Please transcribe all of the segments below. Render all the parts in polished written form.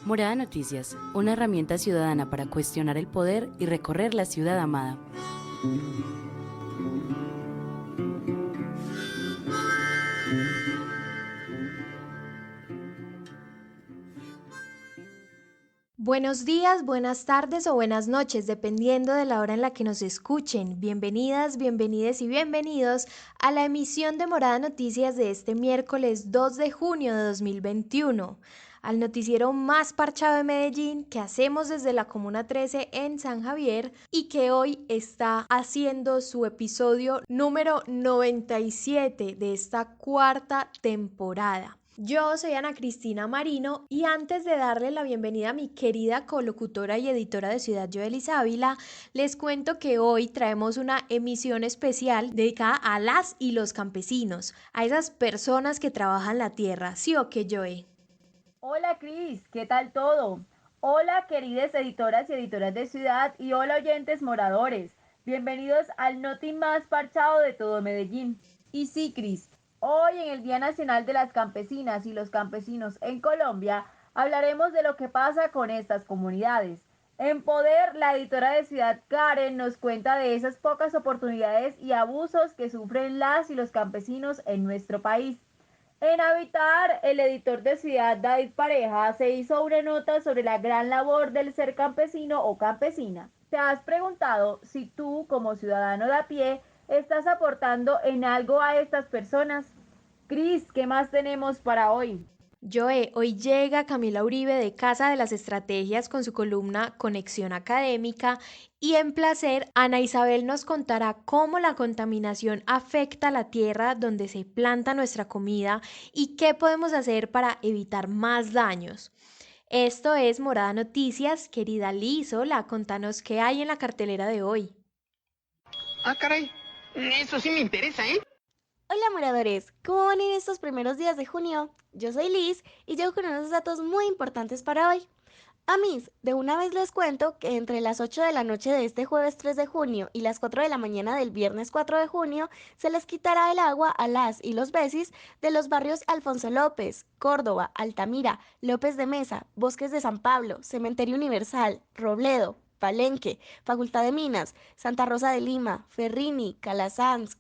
Morada Noticias, una herramienta ciudadana para cuestionar el poder y recorrer la ciudad amada. Buenos días, buenas tardes o buenas noches, dependiendo de la hora en la que nos escuchen. Bienvenidas, bienvenides y bienvenidos a la emisión de Morada Noticias de este miércoles 2 de junio de 2021, al noticiero más parchado de Medellín que hacemos desde la Comuna 13 en San Javier y que hoy está haciendo su episodio número 97 de esta cuarta temporada. Yo soy Ana Cristina Marino y antes de darle la bienvenida a mi querida colocutora y editora de Ciudad Joelis Ávila, les cuento que hoy traemos una emisión especial dedicada a las y los campesinos, a esas personas que trabajan la tierra, ¿sí o qué, Joe? Hola Cris, ¿qué tal todo? Hola queridas editoras y editoras de Ciudad y hola oyentes moradores. Bienvenidos al noti más parchado de todo Medellín. Y sí, Cris, hoy en el Día Nacional de las Campesinas y los Campesinos en Colombia hablaremos de lo que pasa con estas comunidades. En Poder, la editora de Ciudad Karen nos cuenta de esas pocas oportunidades y abusos que sufren las y los campesinos en nuestro país. En Habitar, el editor de Ciudad, David Pareja, se hizo una nota sobre la gran labor del ser campesino o campesina. ¿Te has preguntado si tú, como ciudadano de a pie, estás aportando en algo a estas personas? Cris, ¿qué más tenemos para hoy? Joe, hoy llega Camila Uribe de Casa de las Estrategias con su columna Conexión Académica y en Placer, Ana Isabel nos contará cómo la contaminación afecta la tierra donde se planta nuestra comida y qué podemos hacer para evitar más daños. Esto es Morada Noticias, querida Liz, hola, contanos qué hay en la cartelera de hoy. Ah, caray, eso sí me interesa, ¿eh? Hola moradores, ¿cómo van en estos primeros días de junio? Yo soy Liz y llego con unos datos muy importantes para hoy. Amis, de una vez les cuento que entre las 8 de la noche de este jueves 3 de junio y las 4 de la mañana del viernes 4 de junio se les quitará el agua a las y los besis de los barrios Alfonso López, Córdoba, Altamira, López de Mesa, Bosques de San Pablo, Cementerio Universal, Robledo, Palenque, Facultad de Minas, Santa Rosa de Lima, Ferrini, Calasanz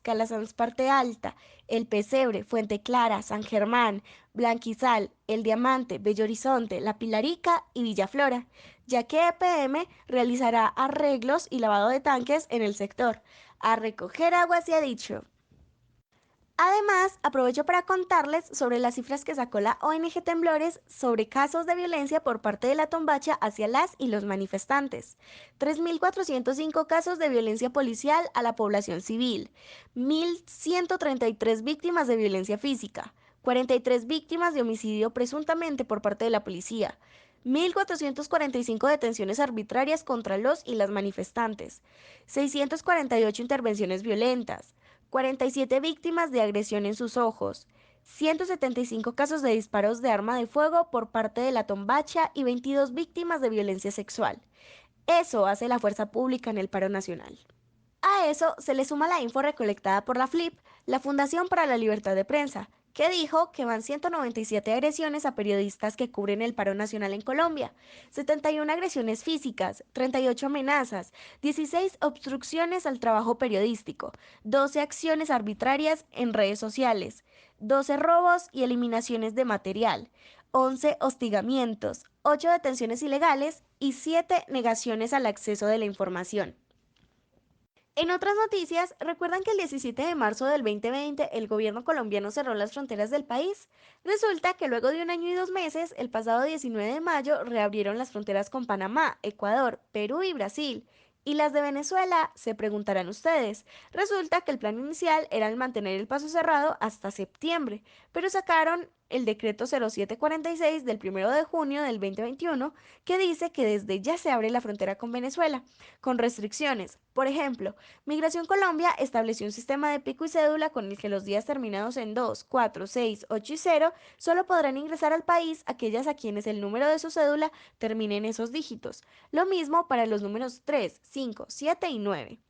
Parte Alta, El Pesebre, Fuente Clara, San Germán, Blanquizal, El Diamante, Bello Horizonte, La Pilarica y Villaflora, ya que EPM realizará arreglos y lavado de tanques en el sector. A recoger agua se ha dicho. Además, aprovecho para contarles sobre las cifras que sacó la ONG Temblores sobre casos de violencia por parte de la Tombacha hacia las y los manifestantes. 3.405 casos de violencia policial a la población civil, 1.133 víctimas de violencia física, 43 víctimas de homicidio presuntamente por parte de la policía, 1.445 detenciones arbitrarias contra los y las manifestantes, 648 intervenciones violentas, 47 víctimas de agresión en sus ojos, 175 casos de disparos de arma de fuego por parte de la Tombacha y 22 víctimas de violencia sexual. Eso hace la fuerza pública en el paro nacional. A eso se le suma la info recolectada por la FLIP, la Fundación para la Libertad de Prensa, que dijo que van 197 agresiones a periodistas que cubren el paro nacional en Colombia, 71 agresiones físicas, 38 amenazas, 16 obstrucciones al trabajo periodístico, 12 acciones arbitrarias en redes sociales, 12 robos y eliminaciones de material, 11 hostigamientos, 8 detenciones ilegales y 7 negaciones al acceso de la información. En otras noticias, ¿recuerdan que el 17 de marzo del 2020 el gobierno colombiano cerró las fronteras del país? Resulta que luego de 1 año y 2 meses, el pasado 19 de mayo, reabrieron las fronteras con Panamá, Ecuador, Perú y Brasil. ¿Y las de Venezuela? Se preguntarán ustedes. Resulta que el plan inicial era el mantener el paso cerrado hasta septiembre, pero sacaron el decreto 0746 del 1 de junio del 2021 que dice que desde ya se abre la frontera con Venezuela, con restricciones. Por ejemplo, Migración Colombia estableció un sistema de pico y cédula con el que los días terminados en 2, 4, 6, 8 y 0 solo podrán ingresar al país aquellas a quienes el número de su cédula termine en esos dígitos. Lo mismo para los números 3, 5, 7 y 9.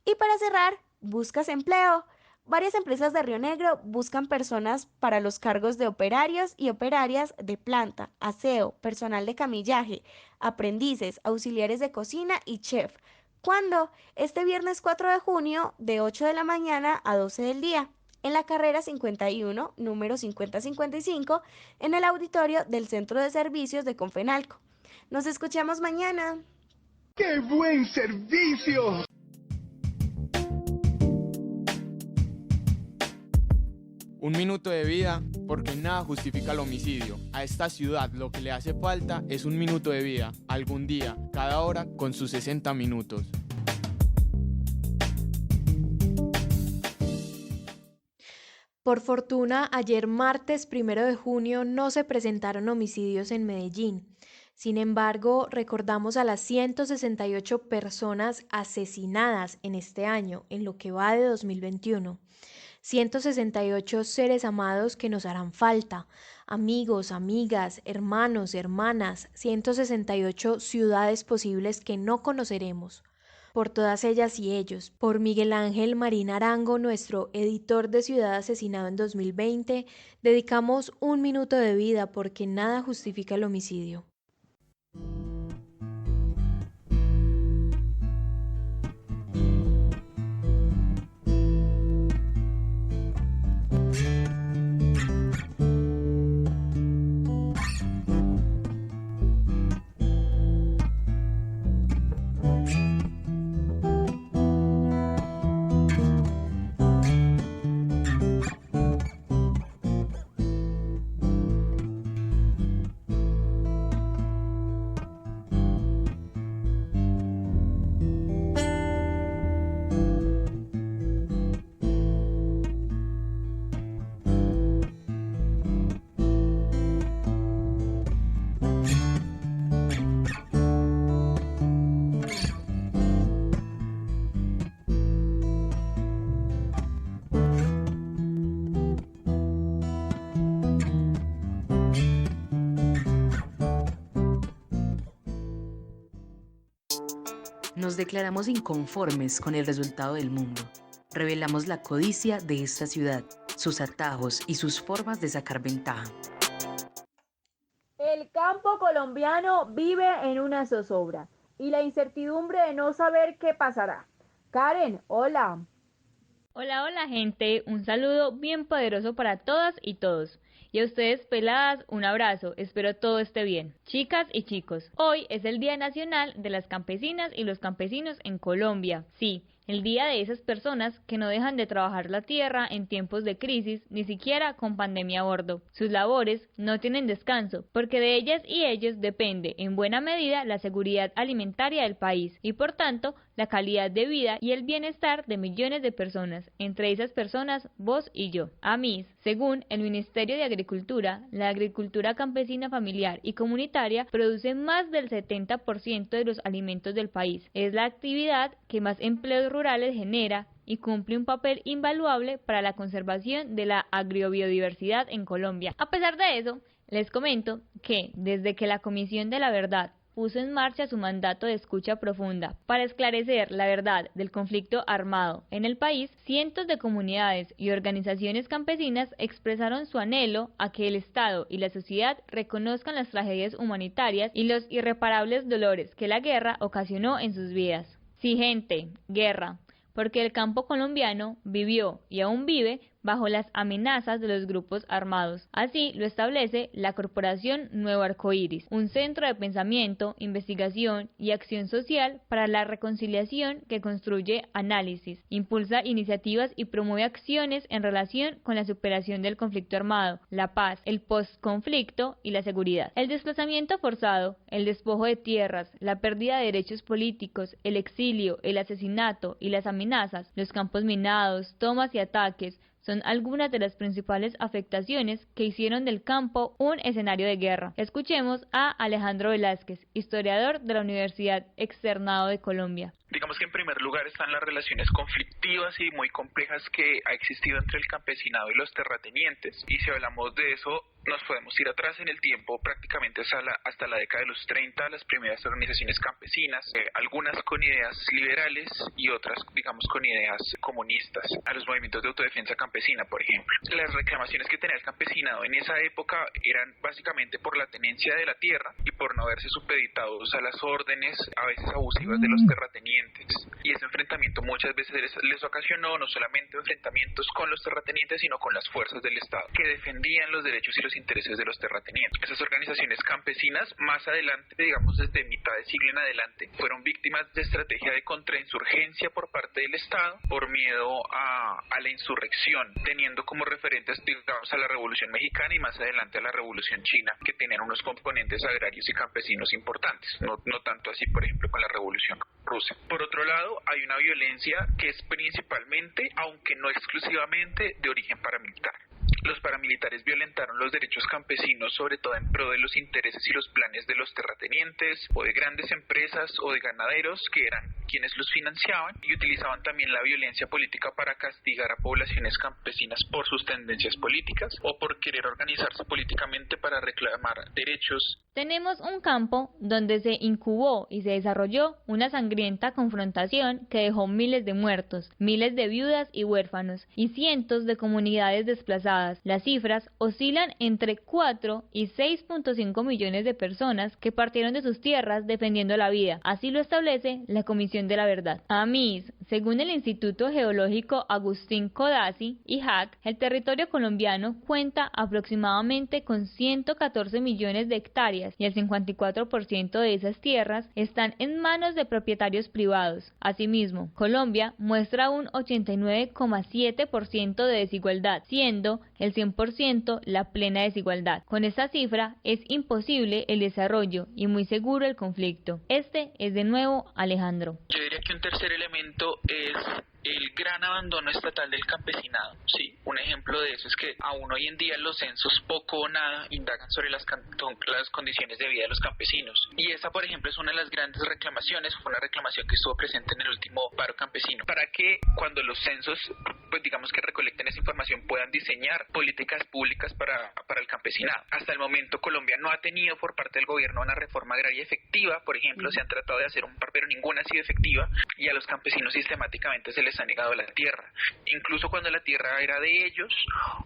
Y para cerrar, ¿buscas empleo? Varias empresas de Río Negro buscan personas para los cargos de operarios y operarias de planta, aseo, personal de camillaje, aprendices, auxiliares de cocina y chef. ¿Cuándo? Este viernes 4 de junio de 8 de la mañana a 12 del día, en la carrera 51, número 5055, en el auditorio del Centro de Servicios de Confenalco. Nos escuchamos mañana. ¡Qué buen servicio! Un minuto de vida, porque nada justifica el homicidio. A esta ciudad lo que le hace falta es un minuto de vida, algún día, cada hora, con sus 60 minutos. Por fortuna, ayer martes 1 de junio no se presentaron homicidios en Medellín. Sin embargo, recordamos a las 168 personas asesinadas en este año, en lo que va de 2021. 168 seres amados que nos harán falta, amigos, amigas, hermanos, hermanas, 168 ciudades posibles que no conoceremos. Por todas ellas y ellos, por Miguel Ángel Marín Arango, nuestro editor de Ciudad asesinado en 2020, dedicamos un minuto de vida porque nada justifica el homicidio. Nos declaramos inconformes con el resultado del mundo. Revelamos la codicia de esta ciudad, sus atajos y sus formas de sacar ventaja. El campo colombiano vive en una zozobra y la incertidumbre de no saber qué pasará. Karen, hola. Hola, hola gente, un saludo bien poderoso para todas y todos. Y a ustedes peladas, un abrazo, espero todo esté bien. Chicas y chicos, hoy es el Día Nacional de las Campesinas y los Campesinos en Colombia. Sí, el día de esas personas que no dejan de trabajar la tierra en tiempos de crisis, ni siquiera con pandemia a bordo. Sus labores no tienen descanso, porque de ellas y ellos depende en buena medida la seguridad alimentaria del país y por tanto la calidad de vida y el bienestar de millones de personas, entre esas personas vos y yo. AMIS, según el Ministerio de Agricultura, la agricultura campesina familiar y comunitaria produce más del 70% de los alimentos del país. Es la actividad que más empleos rurales genera y cumple un papel invaluable para la conservación de la agrobiodiversidad en Colombia. A pesar de eso, les comento que desde que la Comisión de la Verdad puso en marcha su mandato de escucha profunda para esclarecer la verdad del conflicto armado en el país, cientos de comunidades y organizaciones campesinas expresaron su anhelo a que el Estado y la sociedad reconozcan las tragedias humanitarias y los irreparables dolores que la guerra ocasionó en sus vidas. Sí, gente, guerra, porque el campo colombiano vivió y aún vive bajo las amenazas de los grupos armados. Así lo establece la Corporación Nuevo Arcoíris, un centro de pensamiento, investigación y acción social para la reconciliación que construye análisis, impulsa iniciativas y promueve acciones en relación con la superación del conflicto armado, la paz, el postconflicto y la seguridad. El desplazamiento forzado, el despojo de tierras, la pérdida de derechos políticos, el exilio, el asesinato y las amenazas, los campos minados, tomas y ataques, son algunas de las principales afectaciones que hicieron del campo un escenario de guerra. Escuchemos a Alejandro Velázquez, historiador de la Universidad Externado de Colombia. Digamos que en primer lugar están las relaciones conflictivas y muy complejas que ha existido entre el campesinado y los terratenientes, y si hablamos de eso nos podemos ir atrás en el tiempo, prácticamente hasta la década de los 30, las primeras organizaciones campesinas, algunas con ideas liberales y otras, digamos, con ideas comunistas, a los movimientos de autodefensa campesina, por ejemplo. Las reclamaciones que tenía el campesinado en esa época eran básicamente por la tenencia de la tierra y por no verse supeditados a las órdenes, a veces abusivas, de los terratenientes. Y ese enfrentamiento muchas veces les ocasionó no solamente enfrentamientos con los terratenientes, sino con las fuerzas del Estado, que defendían los derechos y los intereses de los terratenientes. Esas organizaciones campesinas, más adelante, digamos desde mitad de siglo en adelante, fueron víctimas de estrategia de contrainsurgencia por parte del Estado, por miedo a la insurrección, teniendo como referentes, digamos, a la Revolución Mexicana y más adelante a la Revolución China, que tenían unos componentes agrarios y campesinos importantes, no tanto así, por ejemplo, con la Revolución Rusa. Por otro lado, hay una violencia que es principalmente, aunque no exclusivamente, de origen paramilitar. Los paramilitares violentaron los derechos campesinos, sobre todo en pro de los intereses y los planes de los terratenientes o de grandes empresas o de ganaderos que eran quienes los financiaban, y utilizaban también la violencia política para castigar a poblaciones campesinas por sus tendencias políticas o por querer organizarse políticamente para reclamar derechos. Tenemos un campo donde se incubó y se desarrolló una sangrienta confrontación que dejó miles de muertos, miles de viudas y huérfanos y cientos de comunidades desplazadas. Las cifras oscilan entre 4 y 6.5 millones de personas que partieron de sus tierras defendiendo la vida. Así lo establece la Comisión de la Verdad. AMIS, según el Instituto Geológico Agustín Codazzi, IHAC, el territorio colombiano cuenta aproximadamente con 114 millones de hectáreas y el 54% de esas tierras están en manos de propietarios privados. Asimismo, Colombia muestra un 89,7% de desigualdad, siendo el 100% la plena desigualdad. Con esta cifra es imposible el desarrollo y muy seguro el conflicto. Este es de nuevo Alejandro. Yo diría que un tercer elemento es el gran abandono estatal del campesinado. Sí, un ejemplo de eso es que aún hoy en día los censos poco o nada indagan sobre las condiciones de vida de los campesinos. Y esa, por ejemplo, es una de las grandes reclamaciones, fue una reclamación que estuvo presente en el último paro campesino, para que cuando los censos, pues digamos que recolecten esa información, puedan diseñar políticas públicas para el campesinado. Hasta el momento Colombia no ha tenido por parte del gobierno una reforma agraria efectiva, por ejemplo, se han tratado de hacer un par, pero ninguna ha sido efectiva, y a los campesinos sistemáticamente se les ha negado la tierra, incluso cuando la tierra era de ellos,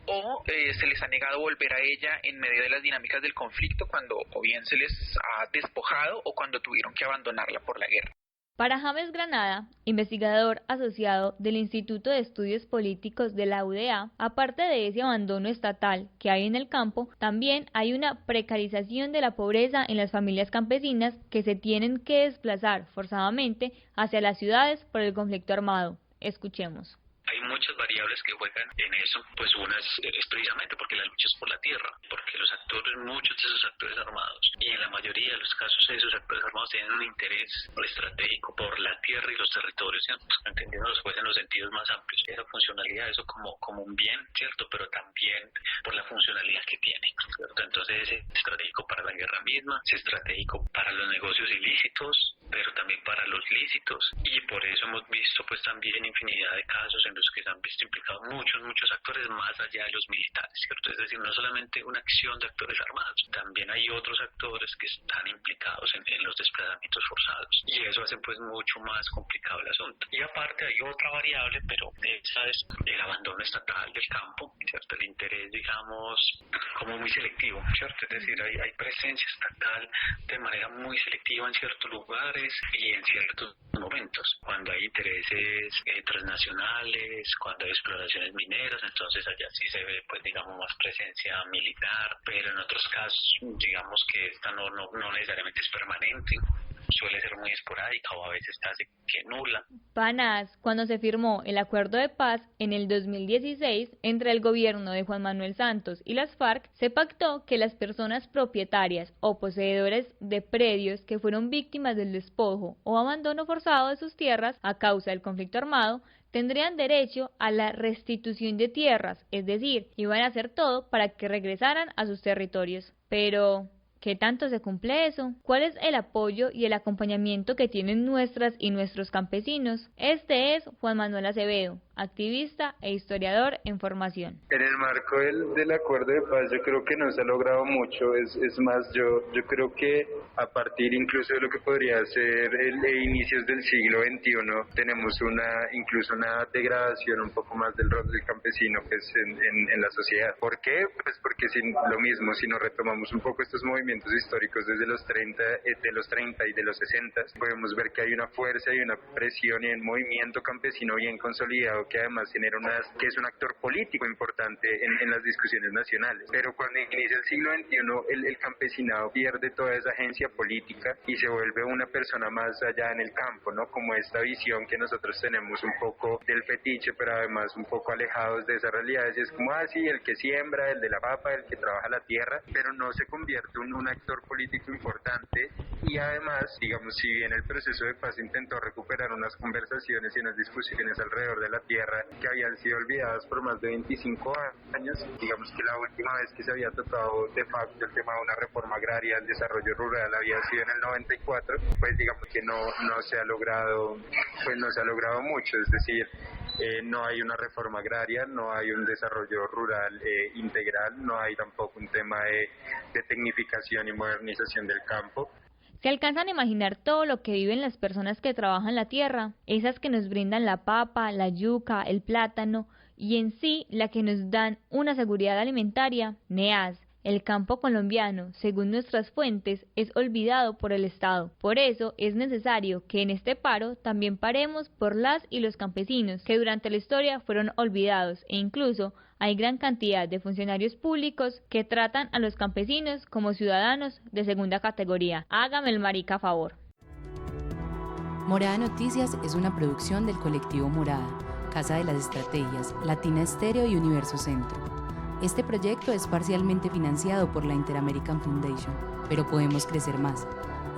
o se les ha negado volver a ella en medio de las dinámicas del conflicto, cuando o bien se les ha despojado o cuando tuvieron que abandonarla por la guerra. Para James Granada, investigador asociado del Instituto de Estudios Políticos de la UDA, aparte de ese abandono estatal que hay en el campo, también hay una precarización de la pobreza en las familias campesinas que se tienen que desplazar forzadamente hacia las ciudades por el conflicto armado. Escuchemos. Hay muchas variables que juegan en eso, pues una es precisamente porque la lucha es por la tierra, porque los actores, muchos de esos actores armados, y en la mayoría de los casos esos actores armados tienen un interés estratégico por la tierra y los territorios, ¿cierto? Entendiéndolos pues en los sentidos más amplios, esa funcionalidad, eso como un bien, ¿cierto? Pero también por la funcionalidad que tiene, ¿cierto? Entonces es estratégico para la guerra misma, es estratégico para los negocios ilícitos, pero también para los lícitos, y por eso hemos visto pues también infinidad de casos en los que se han visto implicados muchos actores más allá de los militares, ¿cierto? Es decir, no solamente una acción de actores armados, también hay otros actores que están implicados en los desplazamientos forzados, y eso hace pues mucho más complicado el asunto. Y aparte hay otra variable, pero esa es el abandono estatal del campo, ¿cierto? El interés, digamos, como muy selectivo, ¿cierto? Es decir, hay presencia estatal de manera muy selectiva en ciertos lugares y en ciertos momentos, cuando hay intereses transnacionales, cuando hay exploraciones mineras, entonces allá sí se ve pues digamos más presencia militar, pero en otros casos digamos que esta no necesariamente es permanente, suele ser muy esporádica o a veces casi que nula. Panas, cuando se firmó el acuerdo de paz en el 2016 entre el gobierno de Juan Manuel Santos y las FARC, se pactó que las personas propietarias o poseedores de predios que fueron víctimas del despojo o abandono forzado de sus tierras a causa del conflicto armado tendrían derecho a la restitución de tierras, es decir, iban a hacer todo para que regresaran a sus territorios. Pero ¿Qué tanto se cumple eso? ¿Cuál es el apoyo y el acompañamiento que tienen nuestras y nuestros campesinos? Este es Juan Manuel Acevedo, activista e historiador en formación. En el marco del acuerdo de paz yo creo que no se ha logrado mucho, es más, yo creo que a partir incluso de lo que podría ser inicios del siglo XXI tenemos incluso una degradación un poco más del rol del campesino pues, en la sociedad. ¿Por qué? Pues porque lo mismo, si nos retomamos un poco estos movimientos históricos desde los 30 y de los 60, podemos ver que hay una fuerza y una presión y un movimiento campesino bien consolidado que además genera que es un actor político importante en las discusiones nacionales. Pero cuando inicia el siglo XXI, el campesinado pierde toda esa agencia política y se vuelve una persona más allá en el campo, ¿no? Como esta visión que nosotros tenemos un poco del fetiche, pero además un poco alejados de esas realidades. Y es como, sí, el que siembra, el de la papa, el que trabaja la tierra, pero no se convierte en un actor político importante. Y además, digamos, si bien el proceso de paz intentó recuperar unas conversaciones y unas discusiones alrededor de la tierra que habían sido olvidadas por más de 25 años, digamos que la última vez que se había tocado de facto el tema de una reforma agraria, el desarrollo rural, había sido en el 94, pues digamos que no se ha logrado mucho, es decir, no hay una reforma agraria, no hay un desarrollo rural integral, no hay tampoco un tema de tecnificación y modernización del campo. ¿Se alcanzan a imaginar todo lo que viven las personas que trabajan la tierra? Esas que nos brindan la papa, la yuca, el plátano y en sí la que nos dan una seguridad alimentaria. NEAS, el campo colombiano, según nuestras fuentes, es olvidado por el Estado. Por eso es necesario que en este paro también paremos por las y los campesinos que durante la historia fueron olvidados e incluso hay gran cantidad de funcionarios públicos que tratan a los campesinos como ciudadanos de segunda categoría. Hágame el marica a favor. Morada Noticias es una producción del colectivo Morada, Casa de las Estrategias, Latina Estéreo y Universo Centro. Este proyecto es parcialmente financiado por la Inter-American Foundation, pero podemos crecer más.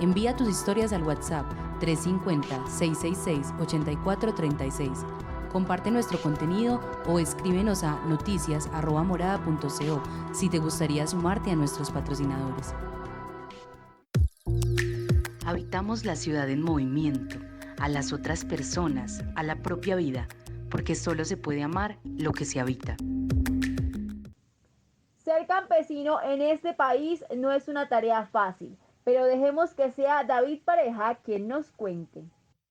Envía tus historias al WhatsApp 350-666-8436. Comparte nuestro contenido o escríbenos a noticias@morada.co si te gustaría sumarte a nuestros patrocinadores. Habitamos la ciudad en movimiento, a las otras personas, a la propia vida, porque solo se puede amar lo que se habita. Ser campesino en este país no es una tarea fácil, pero dejemos que sea David Pareja quien nos cuente.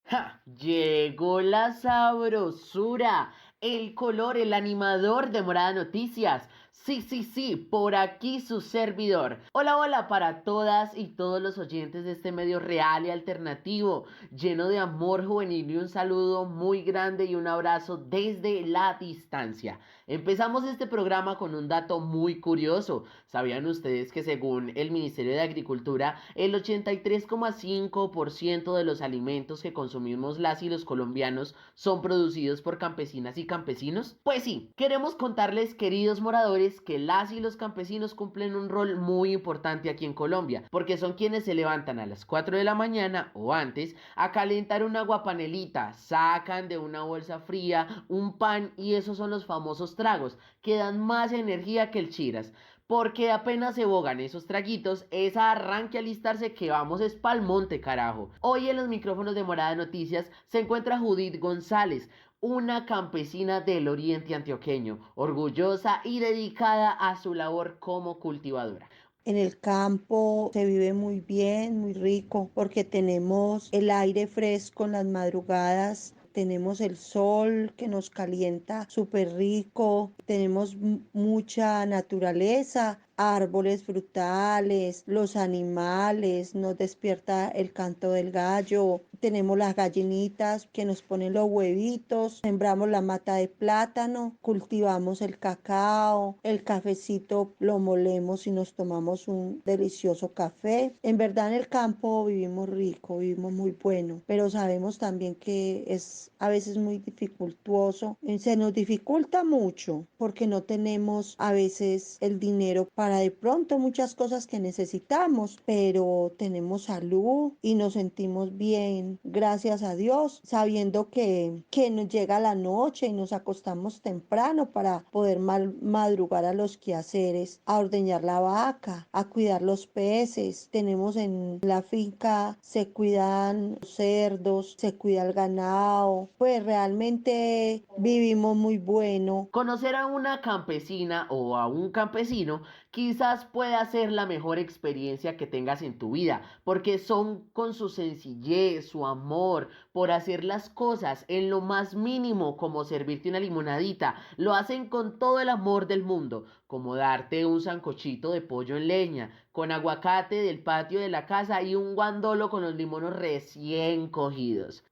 ¡Ja! Llegó la sabrosura, el color, el animador de Morada Noticias. Sí, por aquí su servidor. Hola para todas y todos los oyentes de este medio real y alternativo, lleno de amor juvenil y un saludo muy grande y un abrazo desde la distancia. Empezamos este programa con un dato muy curioso. ¿Sabían ustedes que según el Ministerio de Agricultura, el 83,5% de los alimentos que consumimos las y los colombianos son producidos por campesinas y campesinos? Pues sí, queremos contarles, queridos moradores, que las y los campesinos cumplen un rol muy importante aquí en Colombia, porque son quienes se levantan a las 4 de la mañana o antes a calentar una aguapanelita, sacan de una bolsa fría un pan y esos son los famosos tragos, que dan más energía que el chiras. Porque apenas se bogan esos traguitos, es arranque a alistarse que vamos es pa'l monte, carajo. Hoy en los micrófonos de Morada Noticias se encuentra Judith González, una campesina del oriente antioqueño, orgullosa y dedicada a su labor como cultivadora. En el campo se vive muy bien, muy rico, porque tenemos el aire fresco en las madrugadas. Tenemos el sol que nos calienta súper rico, tenemos mucha naturaleza, árboles frutales, los animales, nos despierta el canto del gallo, tenemos las gallinitas que nos ponen los huevitos, sembramos la mata de plátano, cultivamos el cacao, el cafecito lo molemos y nos tomamos un delicioso café. En verdad en el campo vivimos rico, vivimos muy bueno, pero sabemos también que es a veces muy dificultuoso, se nos dificulta mucho porque no tenemos a veces el dinero para para de pronto muchas cosas que necesitamos, pero tenemos salud y nos sentimos bien, gracias a Dios, sabiendo que nos llega la noche y nos acostamos temprano para poder madrugar a los quehaceres, a ordeñar la vaca, a cuidar los peces. Tenemos en la finca, se cuidan los cerdos, se cuida el ganado, pues realmente vivimos muy bueno. Conocer a una campesina o a un campesino quizás pueda ser la mejor experiencia que tengas en tu vida, porque son con su sencillez, su amor por hacer las cosas en lo más mínimo, como servirte una limonadita, lo hacen con todo el amor del mundo, como darte un sancochito de pollo en leña, con aguacate del patio de la casa y un guandolo con los limones recién cogidos.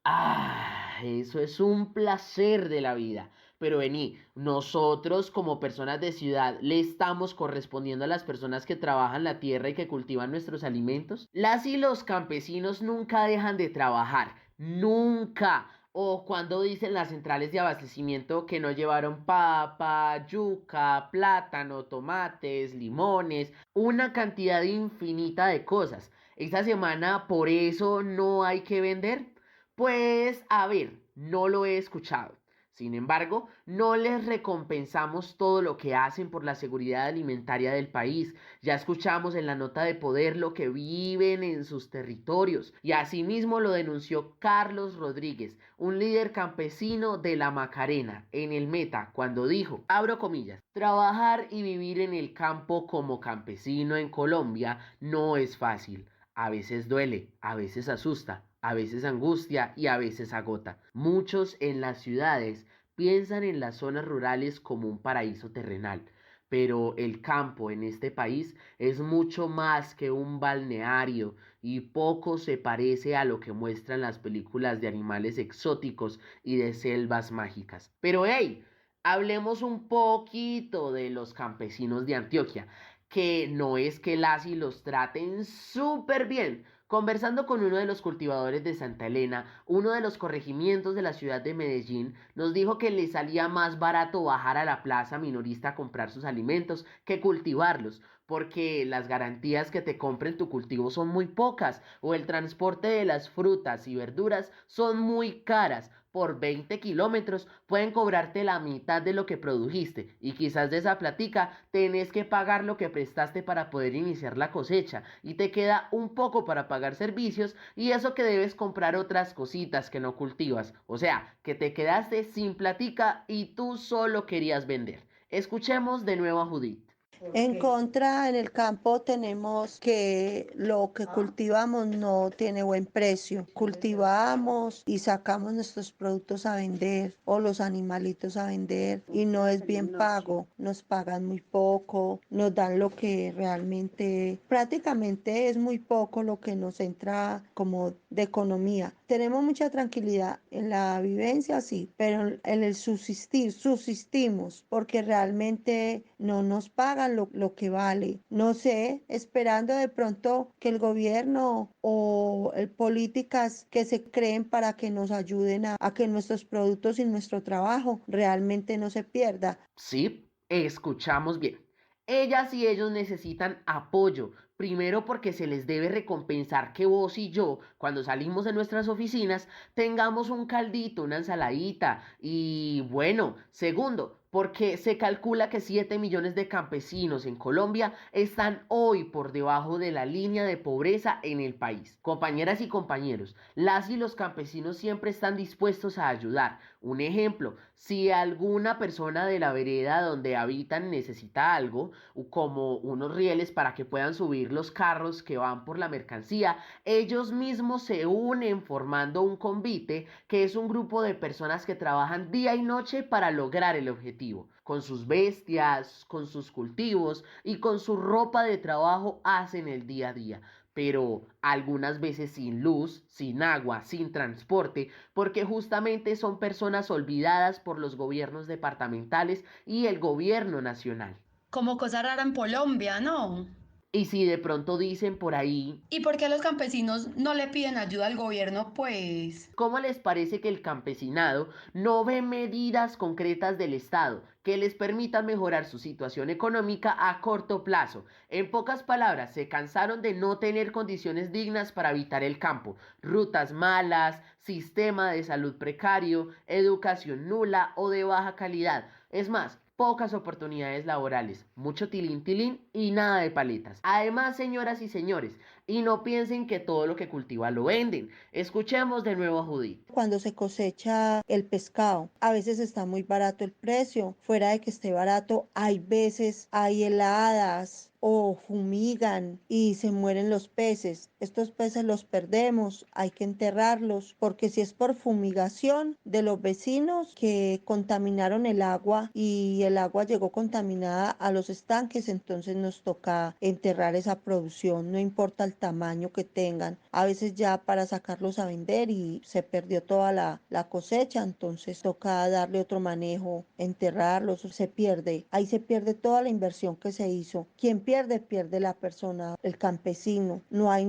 Eso es un placer de la vida. Pero vení, nosotros como personas de ciudad le estamos correspondiendo a las personas que trabajan la tierra y que cultivan nuestros alimentos. Las y los campesinos nunca dejan de trabajar, nunca. O cuando dicen las centrales de abastecimiento que no llevaron papa, yuca, plátano, tomates, limones, una cantidad infinita de cosas. Esta semana por eso no hay que vender. Pues a ver, no lo he escuchado. Sin embargo, no les recompensamos todo lo que hacen por la seguridad alimentaria del país. Ya escuchamos en la nota de poder lo que viven en sus territorios. Y asimismo lo denunció Carlos Rodríguez, un líder campesino de la Macarena, en el Meta, cuando dijo, abro comillas, trabajar y vivir en el campo como campesino en Colombia no es fácil. A veces duele, a veces asusta, a veces angustia y a veces agota. Muchos en las ciudades piensan en las zonas rurales como un paraíso terrenal, pero el campo en este país es mucho más que un balneario y poco se parece a lo que muestran las películas de animales exóticos y de selvas mágicas. Pero hey, hablemos un poquito de los campesinos de Antioquia, que no es que las y los traten súper bien. Conversando con uno de los cultivadores de Santa Elena, uno de los corregimientos de la ciudad de Medellín, nos dijo que le salía más barato bajar a la plaza minorista a comprar sus alimentos que cultivarlos, porque las garantías que te compren tu cultivo son muy pocas, o el transporte de las frutas y verduras son muy caras. Por 20 kilómetros pueden cobrarte la mitad de lo que produjiste y quizás de esa platica tenés que pagar lo que prestaste para poder iniciar la cosecha y te queda un poco para pagar servicios y eso que debes comprar otras cositas que no cultivas, o sea, que te quedaste sin platica y tú solo querías vender. Escuchemos de nuevo a Judith. En contra, en el campo tenemos que lo que cultivamos no tiene buen precio. Cultivamos y sacamos nuestros productos a vender o los animalitos a vender y no es bien pago. Nos pagan muy poco, nos dan lo que realmente, prácticamente es muy poco lo que nos entra como de economía. Tenemos mucha tranquilidad en la vivencia, sí, pero en el subsistimos porque realmente no nos pagan lo que vale. No sé, esperando de pronto que el gobierno o políticas que se creen para que nos ayuden a que nuestros productos y nuestro trabajo realmente no se pierda. Sí, escuchamos bien. Ellas y ellos necesitan apoyo, primero porque se les debe recompensar que vos y yo, cuando salimos de nuestras oficinas, tengamos un caldito, una ensaladita y bueno, segundo, porque se calcula que 7 millones de campesinos en Colombia están hoy por debajo de la línea de pobreza en el país. Compañeras y compañeros, las y los campesinos siempre están dispuestos a ayudar. Un ejemplo, si alguna persona de la vereda donde habitan necesita algo, como unos rieles para que puedan subir los carros que van por la mercancía, ellos mismos se unen formando un convite, que es un grupo de personas que trabajan día y noche para lograr el objetivo. Con sus bestias, con sus cultivos y con su ropa de trabajo hacen el día a día, pero algunas veces sin luz, sin agua, sin transporte, porque justamente son personas olvidadas por los gobiernos departamentales y el gobierno nacional. Como cosa rara en Colombia, ¿no? Y si de pronto dicen por ahí, ¿y por qué los campesinos no le piden ayuda al gobierno? Pues, ¿cómo les parece que el campesinado no ve medidas concretas del Estado que les permitan mejorar su situación económica a corto plazo? En pocas palabras, se cansaron de no tener condiciones dignas para habitar el campo, rutas malas, sistema de salud precario, educación nula o de baja calidad. Es más, pocas oportunidades laborales, mucho tilín tilín y nada de paletas. Además, señoras y señores, y no piensen que todo lo que cultiva lo venden. Escuchemos de nuevo a Judith. Cuando se cosecha el pescado, a veces está muy barato el precio. Fuera de que esté barato, hay veces hay heladas o fumigan y se mueren los peces. Estos peces los perdemos, hay que enterrarlos, porque si es por fumigación de los vecinos que contaminaron el agua y el agua llegó contaminada a los estanques, entonces nos toca enterrar esa producción, no importa el tamaño que tengan. A veces ya para sacarlos a vender y se perdió toda la cosecha, entonces toca darle otro manejo, enterrarlos, se pierde. Ahí se pierde toda la inversión que se hizo. Quien pierde la persona, el campesino. No hay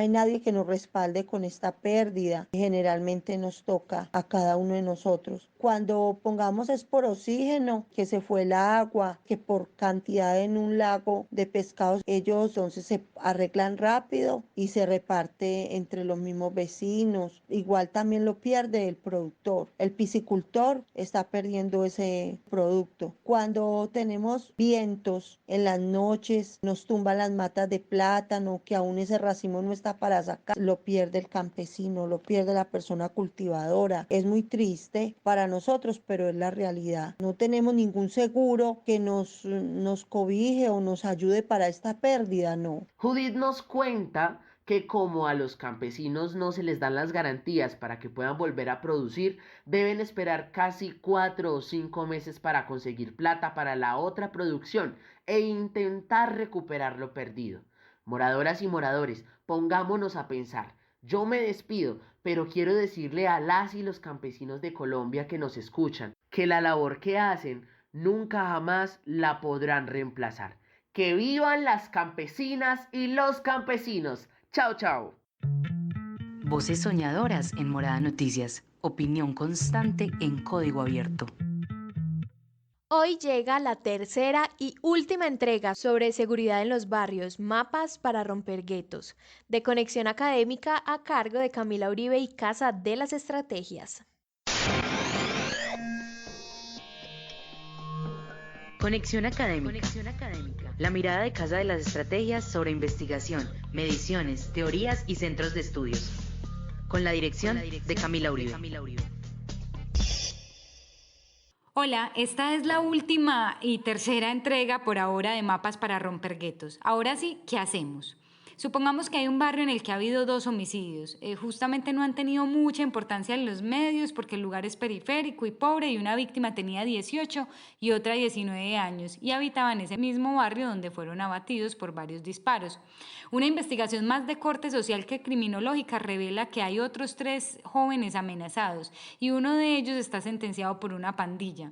nadie que nos respalde con esta pérdida. Generalmente nos toca a cada uno de nosotros. Cuando pongamos es por oxígeno, que se fue el agua, que por cantidad en un lago de pescados, ellos entonces se arreglan rápido y se reparte entre los mismos vecinos. Igual también lo pierde el productor. El piscicultor está perdiendo ese producto. Cuando tenemos vientos en las noches, nos tumban las matas de plátano, que aún ese racimo no está para sacar, lo pierde el campesino, lo pierde la persona cultivadora. Es muy triste para nosotros, pero es la realidad. No tenemos ningún seguro que nos cobije o nos ayude para esta pérdida, no. Judith nos cuenta que como a los campesinos no se les dan las garantías para que puedan volver a producir, deben esperar casi 4 o 5 meses para conseguir plata para la otra producción e intentar recuperar lo perdido. Moradoras y moradores, pongámonos a pensar. Yo me despido, pero quiero decirle a las y los campesinos de Colombia que nos escuchan que la labor que hacen nunca jamás la podrán reemplazar. ¡Que vivan las campesinas y los campesinos! ¡Chao, chao! Voces soñadoras en Morada Noticias. Opinión constante en código abierto. Hoy llega la tercera y última entrega sobre seguridad en los barrios, mapas para romper guetos, de Conexión Académica a cargo de Camila Uribe y Casa de las Estrategias. Conexión Académica. La mirada de Casa de las Estrategias sobre investigación, mediciones, teorías y centros de estudios. Con la dirección de Camila Uribe. Hola, esta es la última y tercera entrega por ahora de Mapas para romper guetos. Ahora sí, ¿qué hacemos? Supongamos que hay un barrio en el que ha habido 2 homicidios. Justamente no han tenido mucha importancia en los medios porque el lugar es periférico y pobre y una víctima tenía 18 y otra 19 años y habitaba en ese mismo barrio donde fueron abatidos por varios disparos. Una investigación más de corte social que criminológica revela que hay otros 3 jóvenes amenazados y uno de ellos está sentenciado por una pandilla.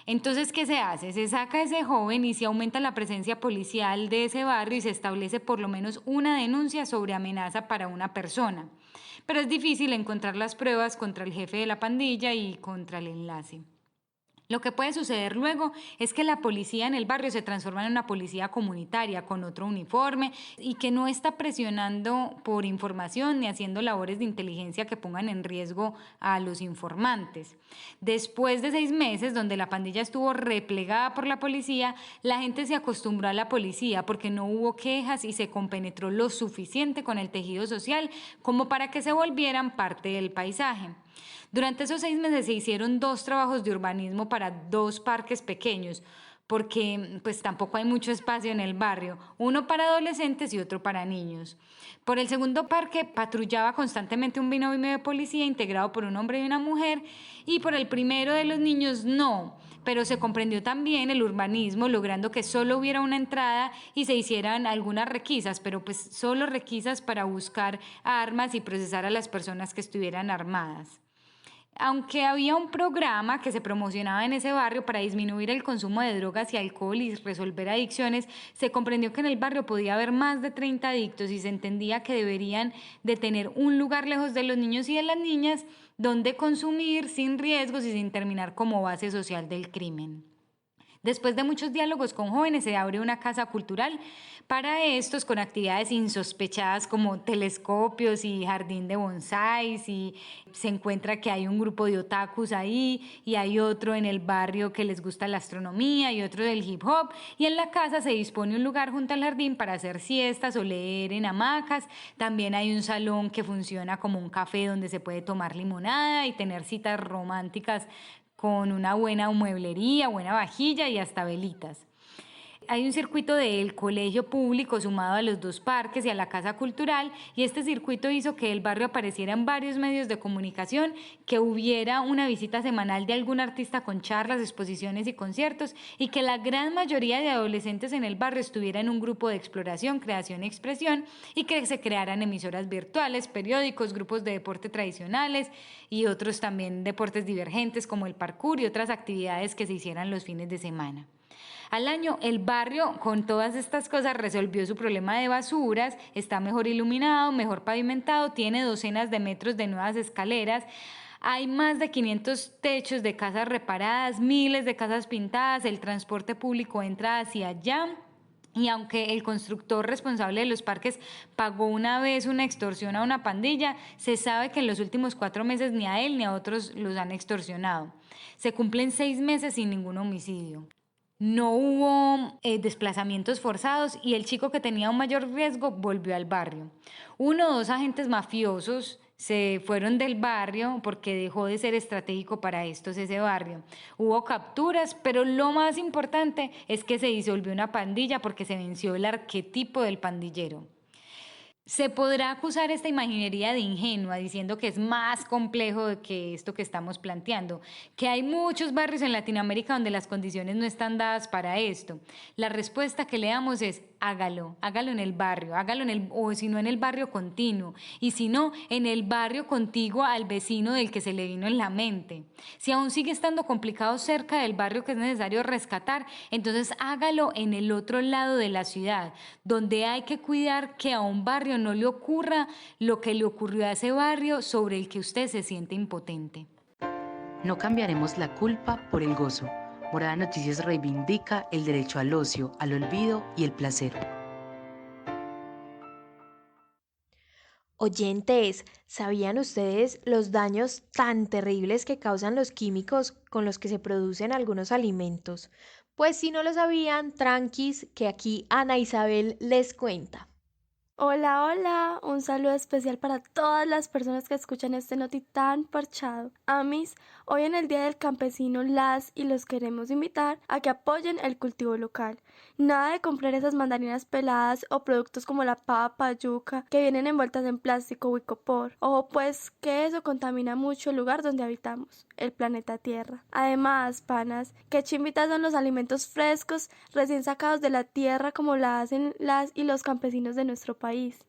Entonces, ¿qué se hace? Se saca a ese joven y se aumenta la presencia policial de ese barrio y se establece por lo menos una denuncia sobre amenaza para una persona. Pero es difícil encontrar las pruebas contra el jefe de la pandilla y contra el enlace. Lo que puede suceder luego es que la policía en el barrio se transforma en una policía comunitaria con otro uniforme y que no está presionando por información ni haciendo labores de inteligencia que pongan en riesgo a los informantes. Después de 6 meses, donde la pandilla estuvo replegada por la policía, la gente se acostumbró a la policía porque no hubo quejas y se compenetró lo suficiente con el tejido social como para que se volvieran parte del paisaje. Durante esos 6 meses se hicieron 2 trabajos de urbanismo para 2 parques pequeños, porque pues tampoco hay mucho espacio en el barrio, uno para adolescentes y otro para niños. Por el segundo parque patrullaba constantemente un binomio de policía integrado por un hombre y una mujer, y por el primero de los niños no, pero se comprendió también el urbanismo, logrando que solo hubiera una entrada y se hicieran algunas requisas, pero pues solo requisas para buscar armas y procesar a las personas que estuvieran armadas. Aunque había un programa que se promocionaba en ese barrio para disminuir el consumo de drogas y alcohol y resolver adicciones, se comprendió que en el barrio podía haber más de 30 adictos y se entendía que deberían de tener un lugar lejos de los niños y de las niñas donde consumir sin riesgos y sin terminar como base social del crimen. Después de muchos diálogos con jóvenes, se abre una casa cultural para estos con actividades insospechadas como telescopios y jardín de bonsáis, y se encuentra que hay un grupo de otakus ahí y hay otro en el barrio que les gusta la astronomía y otro del hip hop, y en la casa se dispone un lugar junto al jardín para hacer siestas o leer en hamacas. También hay un salón que funciona como un café donde se puede tomar limonada y tener citas románticas con una buena mueblería, buena vajilla y hasta velitas. Hay un circuito del colegio público sumado a los 2 parques y a la casa cultural, y este circuito hizo que el barrio apareciera en varios medios de comunicación, que hubiera una visita semanal de algún artista con charlas, exposiciones y conciertos, y que la gran mayoría de adolescentes en el barrio estuviera en un grupo de exploración, creación y expresión, y que se crearan emisoras virtuales, periódicos, grupos de deporte tradicionales y otros también deportes divergentes como el parkour y otras actividades que se hicieran los fines de semana. Al año, el barrio, con todas estas cosas, resolvió su problema de basuras, está mejor iluminado, mejor pavimentado, tiene docenas de metros de nuevas escaleras, hay más de 500 techos de casas reparadas, miles de casas pintadas, el transporte público entra hacia allá. Y aunque el constructor responsable de los parques pagó una vez una extorsión a una pandilla, se sabe que en los últimos 4 meses ni a él ni a otros los han extorsionado. Se cumplen 6 meses sin ningún homicidio. No hubo desplazamientos forzados y el chico que tenía un mayor riesgo volvió al barrio. 1 o 2 agentes mafiosos se fueron del barrio porque dejó de ser estratégico para estos ese barrio. Hubo capturas, pero lo más importante es que se disolvió una pandilla porque se venció el arquetipo del pandillero. Se podrá acusar esta imaginería de ingenua diciendo que es más complejo que esto que estamos planteando, que hay muchos barrios en Latinoamérica donde las condiciones no están dadas para esto. La respuesta que le damos es hágalo en el barrio, o si no en el barrio continuo, y si no, en el barrio contiguo al vecino del que se le vino en la mente. Si aún sigue estando complicado cerca del barrio que es necesario rescatar, entonces hágalo en el otro lado de la ciudad, donde hay que cuidar que a un barrio no le ocurra lo que le ocurrió a ese barrio sobre el que usted se siente impotente. No cambiaremos la culpa por el gozo. Morada Noticias reivindica el derecho al ocio, al olvido y el placer. Oyentes, ¿sabían ustedes los daños tan terribles que causan los químicos con los que se producen algunos alimentos? Pues si no lo sabían, tranquis, que aquí Ana Isabel les cuenta. Hola, hola, un saludo especial para todas las personas que escuchan este noti tan parchado. Amis, hoy en el Día del Campesino las y los queremos invitar a que apoyen el cultivo local. Nada de comprar esas mandarinas peladas o productos como la papa, yuca, que vienen envueltas en plástico o icopor. Ojo pues que eso contamina mucho el lugar donde habitamos, el planeta Tierra. Además, panas, que chimbitas son los alimentos frescos recién sacados de la tierra como la hacen las y los campesinos de nuestro país.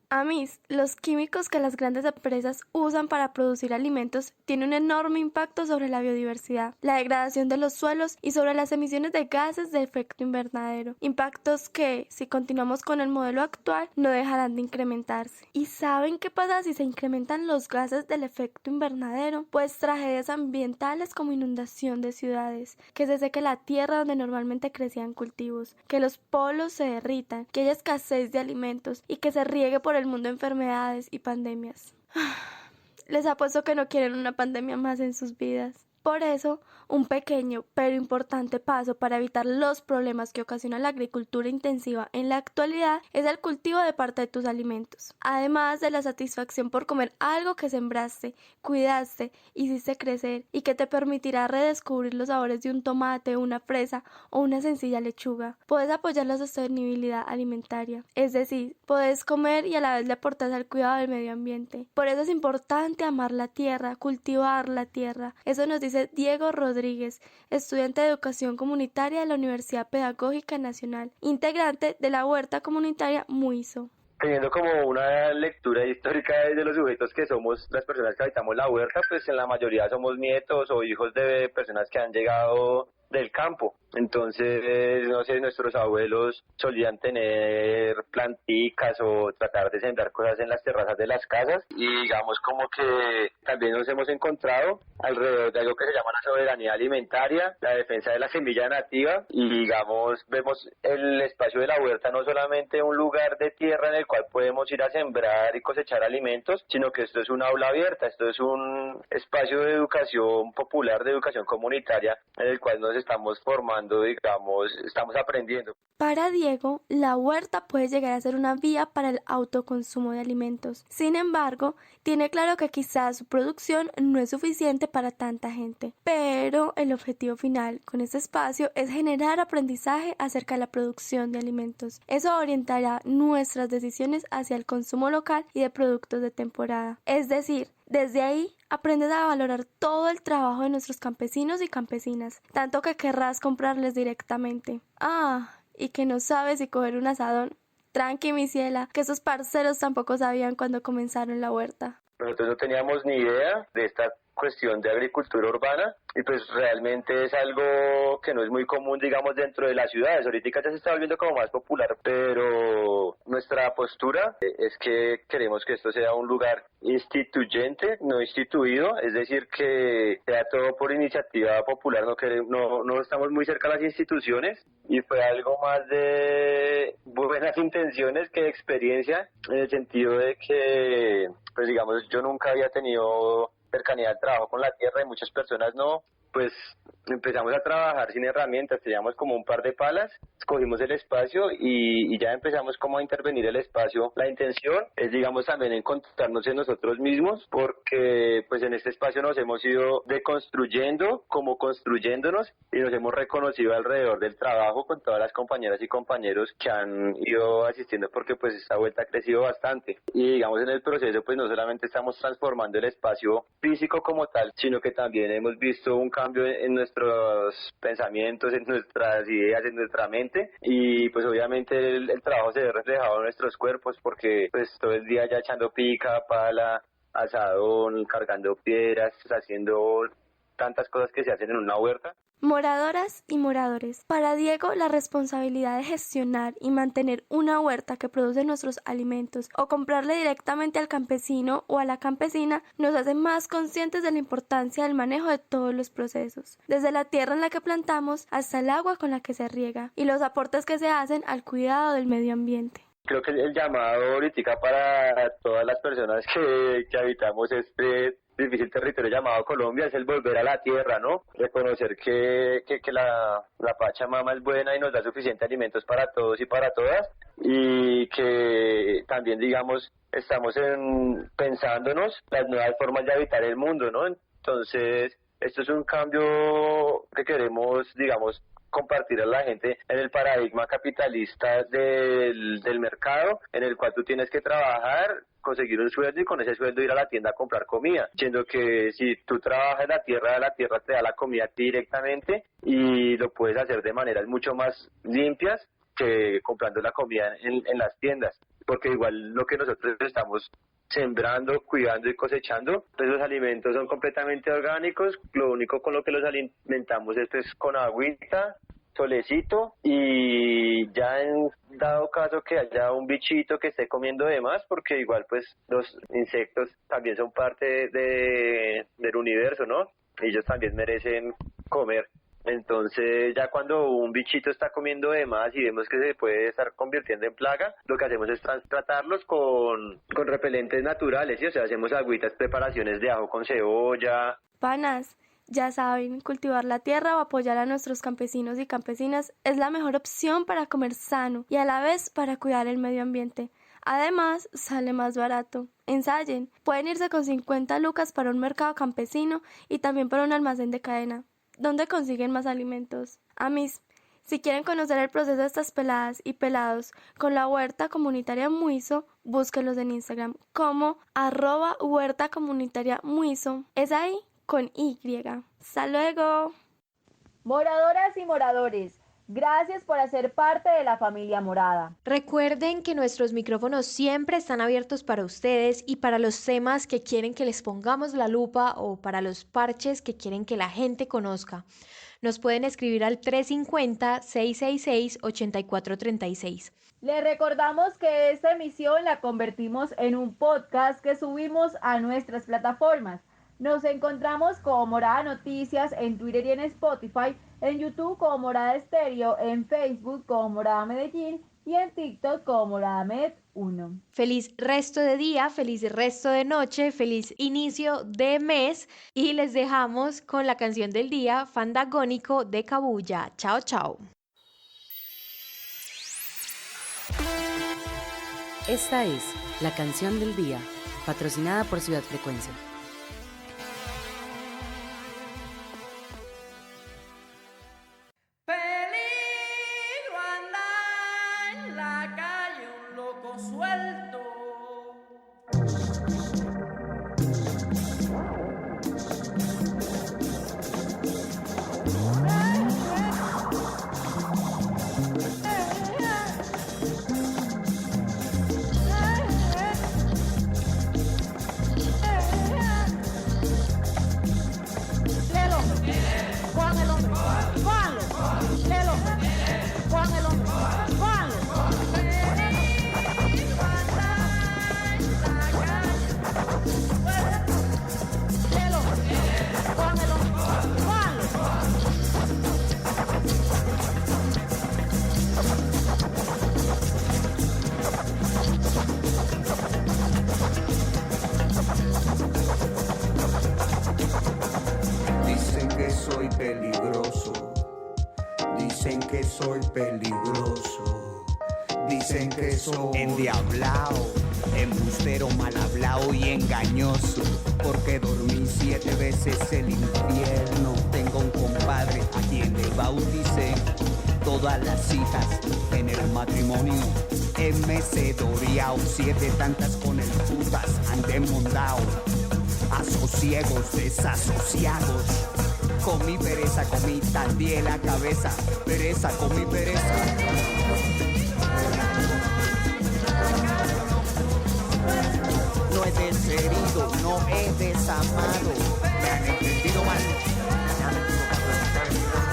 Amis, los químicos que las grandes empresas usan para producir alimentos tienen un enorme impacto sobre la biodiversidad, la degradación de los suelos y sobre las emisiones de gases de efecto invernadero. Impactos que, si continuamos con el modelo actual, no dejarán de incrementarse. ¿Y saben qué pasa si se incrementan los gases del efecto invernadero? Pues tragedias ambientales como inundación de ciudades, que se seque la tierra donde normalmente crecían cultivos, que los polos se derritan, que haya escasez de alimentos y que se riegue por el mundo enfermedades y pandemias. Les apuesto que no quieren una pandemia más en sus vidas. Por eso, un pequeño pero importante paso para evitar los problemas que ocasiona la agricultura intensiva en la actualidad es el cultivo de parte de tus alimentos. Además de la satisfacción por comer algo que sembraste, cuidaste, hiciste crecer y que te permitirá redescubrir los sabores de un tomate, una fresa o una sencilla lechuga. Puedes apoyar la sostenibilidad alimentaria, es decir, puedes comer y a la vez le aportas al cuidado del medio ambiente. Por eso es importante amar la tierra, cultivar la tierra. Eso nos dice Diego Rodríguez, estudiante de Educación Comunitaria de la Universidad Pedagógica Nacional, integrante de la Huerta Comunitaria Muizo. teniendo como una lectura histórica de los sujetos que somos las personas que habitamos la huerta, pues en la mayoría somos nietos o hijos de personas que han llegado del campo. Entonces, no sé, nuestros abuelos solían tener planticas o tratar de sembrar cosas en las terrazas de las casas, y digamos como que también nos hemos encontrado alrededor de algo que se llama la soberanía alimentaria, la defensa de la semilla nativa, y digamos, vemos el espacio de la huerta no solamente un lugar de tierra en el cual podemos ir a sembrar y cosechar alimentos, sino que esto es un aula abierta, esto es un espacio de educación popular, de educación comunitaria, en el cual nos estamos formando, digamos, estamos aprendiendo. Para Diego, la huerta puede llegar a ser una vía para el autoconsumo de alimentos. Sin embargo, tiene claro que quizás su producción no es suficiente para tanta gente. Pero el objetivo final con este espacio es generar aprendizaje acerca de la producción de alimentos. Eso orientará nuestras decisiones hacia el consumo local y de productos de temporada. Es decir, desde ahí aprendes a valorar todo el trabajo de nuestros campesinos y campesinas, tanto que querrás comprarles directamente. Y que no sabes si coger un asadón. Tranqui, mi ciela, que esos parceros tampoco sabían cuando comenzaron la huerta. Nosotros no teníamos ni idea de esta cuestión de agricultura urbana, y pues realmente es algo que no es muy común, digamos, dentro de las ciudades. Ahorita ya se está volviendo como más popular, pero nuestra postura es que queremos que esto sea un lugar instituyente, no instituido, es decir, que sea todo por iniciativa popular. No estamos muy cerca de las instituciones, y fue algo más de buenas intenciones que de experiencia, en el sentido de que, pues digamos, yo nunca había tenido cercanía al trabajo con la tierra, y muchas personas no. Pues empezamos a trabajar sin herramientas, teníamos como un par de palas, escogimos el espacio y ya empezamos como a intervenir el espacio. La intención es, digamos, también encontrarnos en nosotros mismos, porque pues en este espacio nos hemos ido deconstruyendo, como construyéndonos, y nos hemos reconocido alrededor del trabajo con todas las compañeras y compañeros que han ido asistiendo, porque pues esta vuelta ha crecido bastante. Y digamos, en el proceso pues no solamente estamos transformando el espacio físico como tal, sino que también hemos visto un cambio en nuestros pensamientos, en nuestras ideas, en nuestra mente, y pues obviamente el trabajo se ve reflejado en nuestros cuerpos, porque pues todo el día ya echando pica, pala, asadón, cargando piedras, haciendo tantas cosas que se hacen en una huerta. Moradoras y moradores, para Diego la responsabilidad de gestionar y mantener una huerta que produce nuestros alimentos o comprarle directamente al campesino o a la campesina nos hace más conscientes de la importancia del manejo de todos los procesos, desde la tierra en la que plantamos hasta el agua con la que se riega y los aportes que se hacen al cuidado del medio ambiente. Creo que el llamado ahorita para todas las personas que habitamos este difícil territorio llamado Colombia es el volver a la tierra, ¿no? Reconocer que la Pachamama es buena y nos da suficientes alimentos para todos y para todas, y que también, digamos, estamos pensándonos las nuevas formas de habitar el mundo, ¿no? Entonces, esto es un cambio que queremos, digamos, compartir a la gente en el paradigma capitalista del mercado, en el cual tú tienes que trabajar, conseguir un sueldo y con ese sueldo ir a la tienda a comprar comida, siendo que si tú trabajas en la tierra te da la comida directamente, y lo puedes hacer de maneras mucho más limpias que comprando la comida en las tiendas, porque igual lo que nosotros estamos sembrando, cuidando y cosechando, pues los alimentos son completamente orgánicos. Lo único con lo que los alimentamos es con agüita, solecito, y ya en dado caso que haya un bichito que esté comiendo de más, porque igual pues los insectos también son parte del universo, ¿no? Ellos también merecen comer. Entonces ya cuando un bichito está comiendo de más y vemos que se puede estar convirtiendo en plaga, lo que hacemos es tratarlos con repelentes naturales, ¿sí? O sea, hacemos agüitas, preparaciones de ajo con cebolla. Panas, ya saben, cultivar la tierra o apoyar a nuestros campesinos y campesinas es la mejor opción para comer sano y a la vez para cuidar el medio ambiente. Además, sale más barato. Ensayen, pueden irse con 50 lucas para un mercado campesino y también para un almacén de cadena. ¿Dónde consiguen más alimentos? Amis, si quieren conocer el proceso de estas peladas y pelados con la huerta comunitaria Muizo, búsquenlos en Instagram como @huerta comunitaria Muizo. Es ahí con Y. ¡Hasta luego! Moradoras y moradores, Gracias por hacer parte de la familia morada. Recuerden que nuestros micrófonos siempre están abiertos para ustedes y para los temas que quieren que les pongamos la lupa o para los parches que quieren que la gente conozca. Nos pueden escribir al 350-666-8436. Les recordamos que esta emisión la convertimos en un podcast que subimos a nuestras plataformas. Nos encontramos como Morada Noticias en Twitter y en Spotify, en YouTube como Morada Estéreo, en Facebook como Morada Medellín y en TikTok como Morada Med 1. Feliz resto de día, feliz resto de noche, feliz inicio de mes y les dejamos con la canción del día, Fandagónico de Cabuya. Chao, chao. Esta es la canción del día, patrocinada por Ciudad Frecuencia. Peligro anda en la calle un loco suelto. Dicen que soy peligroso, dicen que soy peligroso, dicen que soy endiablao, embustero, mal hablao y engañoso, porque dormí 7 veces el infierno. Tengo un compadre a quien le bauticé todas las hijas en el matrimonio. Mcedoreao, 7 tantas con el putas andé mondao. Asociegos, desasociados. Comí pereza, comí tandie la cabeza. Pereza, comí pereza. No he desherido, no he desamado. Me han entendido mal. Me han equivocado.